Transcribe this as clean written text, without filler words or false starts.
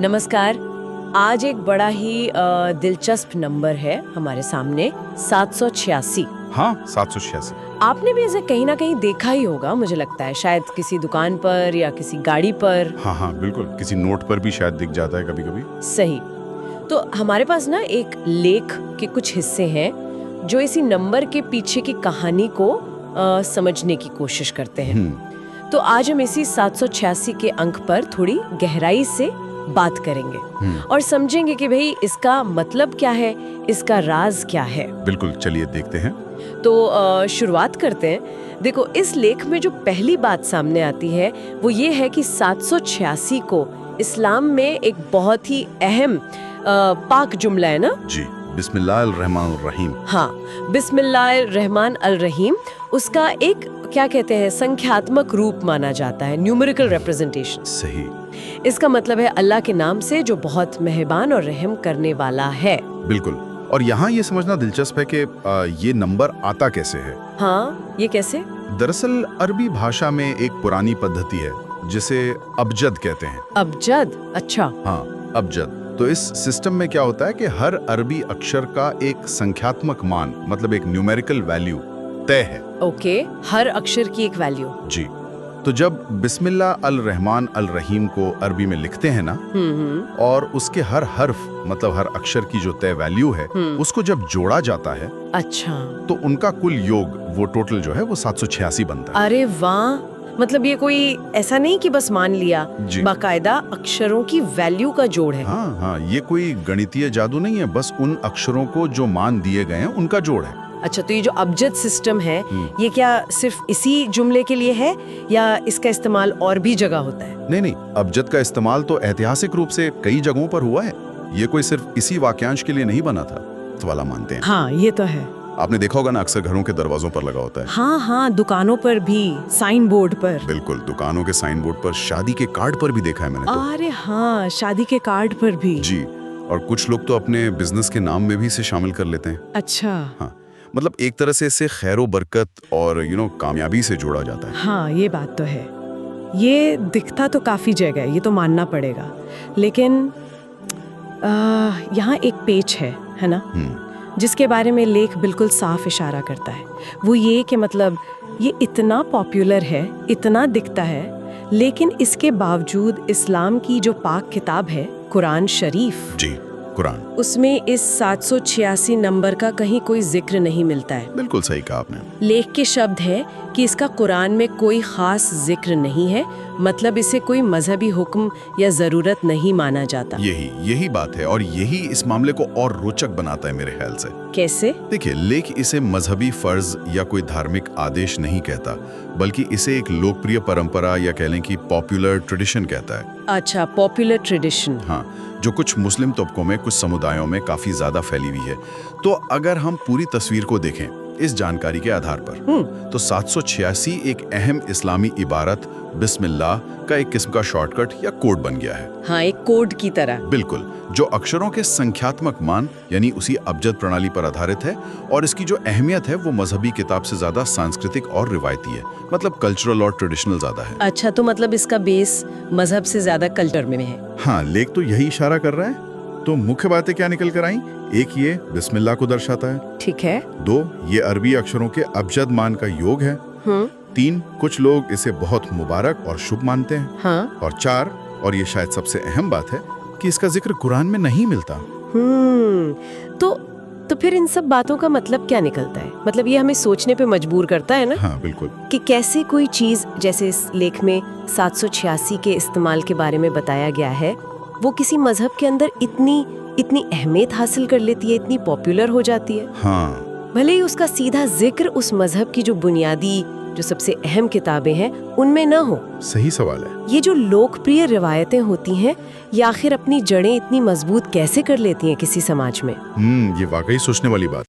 नमस्कार। आज एक बड़ा ही दिलचस्प नंबर है हमारे सामने, 786। हाँ, 786। आपने भी इसे कहीं ना कहीं देखा ही होगा, मुझे लगता है शायद किसी दुकान पर या किसी गाड़ी पर। हाँ, बिल्कुल, किसी नोट पर भी शायद दिख जाता है कभी कभी। सही। तो हमारे पास ना एक लेख के कुछ हिस्से हैं जो इसी नंबर के पीछे की कहानी को समझने की कोशिश करते हैं। तो आज हम इसी 786 के अंक पर थोड़ी गहराई से बात करेंगे और समझेंगे कि भाई इसका मतलब क्या है, इसका राज क्या है। बिल्कुल, चलिए देखते हैं। तो शुरुआत करते हैं। देखो, इस लेख में जो पहली बात सामने आती है वो ये है कि 786 को इस्लाम में एक बहुत ही अहम पाक जुमला है ना जी, बिस्मिल्लाहिर्रहमानिर्रहीम। हाँ, बिस्मिल्लाहिर्रहमान अल रहीम, उसका एक क्या कहते हैं संख्यात्मक रूप माना जाता है, न्यूमेरिकल रिप्रेजेंटेशन। सही। इसका मतलब है अल्लाह के नाम से जो बहुत मेहरबान और रहम करने वाला है। बिल्कुल। और यहाँ ये समझना दिलचस्प है कि ये नंबर आता कैसे है। हाँ, ये कैसे? दरअसल अरबी भाषा में एक पुरानी पद्धति है जिसे अबजद कहते हैं। अबजद? अच्छा। हाँ, अबजद। तो इस सिस्टम में क्या होता है कि हर अरबी अक्षर का एक संख्यात्मक मान, मतलब एक न्यूमेरिकल वैल्यू तय है। ओके, हर अक्षर की एक वैल्यू। जी। तो जब बिस्मिल्लाह अल रहमान अल रहीम को अरबी में लिखते हैं ना, और उसके हर हर्फ, मतलब हर अक्षर की जो तय वैल्यू है, उसको जब जोड़ा जाता है, अच्छा, तो उनका कुल योग, वो टोटल जो है वो 786 बनता है। अरे वाह! मतलब ये कोई ऐसा नहीं कि बस मान लिया, बाकायदा अक्षरों की वैल्यू का जोड़ है। हाँ, ये कोई गणितीय जादू नहीं है, बस उन अक्षरों को जो मान दिए गए हैं उनका जोड़ है। अच्छा, तो ये जो अबजद सिस्टम है, ये क्या सिर्फ इसी जुमले के लिए है या इसका इस्तेमाल और भी जगह होता है? नहीं, अबजद का इस्तेमाल तो ऐतिहासिक रूप से कई जगहों पर हुआ है। ये कोई सिर्फ इसी वाक्यांश के लिए नहीं बना था, तो वाला मानते हैं। हाँ, ये तो है। आपने देखा होगा ना, अक्सर घरों के दरवाजों पर लगा होता है। हाँ, दुकानों पर भी, साइन बोर्ड पर। बिल्कुल, दुकानों के साइन बोर्ड पर, शादी के कार्ड पर भी देखा है मैंने तो। अरे हाँ, शादी के कार्ड पर भी। जी, और कुछ लोग तो अपने बिजनेस के नाम में भी इसे शामिल कर लेते हैं। अच्छा। हाँ, मतलब एक तरह से इसे खैर बरकत और कामयाबी से जोड़ा जाता है। हाँ, ये बात तो है। ये दिखता तो काफी जगह है, ये तो मानना पड़ेगा। लेकिन यहाँ एक पेच है ना, जिसके बारे में लेख बिल्कुल साफ इशारा करता है। वो ये कि मतलब ये इतना पॉपुलर है, इतना दिखता है, लेकिन इसके बावजूद इस्लाम की जो पाक किताब है, कुरान शरीफ, जी, कुरान, उसमें इस 786 नंबर का कहीं कोई जिक्र नहीं मिलता है। बिल्कुल सही कहा आपने। लेख के शब्द है कि इसका कुरान में कोई खास जिक्र नहीं है, मतलब इसे कोई मजहबी हुक्म या जरूरत नहीं माना जाता। यही बात है, और यही इस मामले को और रोचक बनाता है मेरे ख्याल से। कैसे? देखिए, लेख इसे मजहबी फर्ज या कोई धार्मिक आदेश नहीं कहता, बल्कि इसे एक लोकप्रिय परंपरा या कह लें कि पॉपुलर ट्रेडिशन कहता है। अच्छा, पॉपुलर ट्रेडिशन। हाँ, जो कुछ मुस्लिम तबकों में, कुछ समुदायों में काफी ज्यादा फैली हुई है। तो अगर हम पूरी तस्वीर को देखें इस जानकारी के आधार पर, तो 786 एक अहम इस्लामी इबारत बिस्मिल्लाह का एक किस्म का शॉर्टकट या कोड बन गया है। हाँ, एक कोड की तरह। बिल्कुल, जो अक्षरों के संख्यात्मक मान यानी उसी अबजद प्रणाली पर आधारित है, और इसकी जो अहमियत है वो मजहबी किताब से ज्यादा सांस्कृतिक और रिवायती है, मतलब कल्चरल और ट्रेडिशनल ज्यादा है। अच्छा, तो मतलब इसका बेस मजहब से ज्यादा कल्चर में है। हाँ, लेख तो यही इशारा कर रहा है। तो मुख्य बातें क्या निकल कर आई? एक, ये बिस्मिल्लाह को दर्शाता है। ठीक है। 2, ये अरबी अक्षरों के अबजद मान का योग है। 3, कुछ लोग इसे बहुत मुबारक और शुभ मानते हैं। हाँ। और 4, और ये शायद सबसे अहम बात है, कि इसका जिक्र कुरान में नहीं मिलता। तो फिर इन सब बातों का मतलब क्या निकलता है? मतलब ये हमें सोचने पे मजबूर करता है ना। हाँ, बिल्कुल, कि कैसे कोई चीज, जैसे इस लेख में 786 के इस्तेमाल के बारे में बताया गया है, वो किसी मजहब के अंदर इतनी अहमियत हासिल कर लेती है, इतनी पॉपुलर हो जाती है। हाँ, भले ही उसका सीधा जिक्र उस मजहब की जो बुनियादी, जो सबसे अहम किताबें हैं, उनमें न हो। सही सवाल है। ये जो लोकप्रिय रिवायतें होती हैं, ये आखिर अपनी जड़ें इतनी मजबूत कैसे कर लेती हैं किसी समाज में? ये वाकई सोचने वाली बात।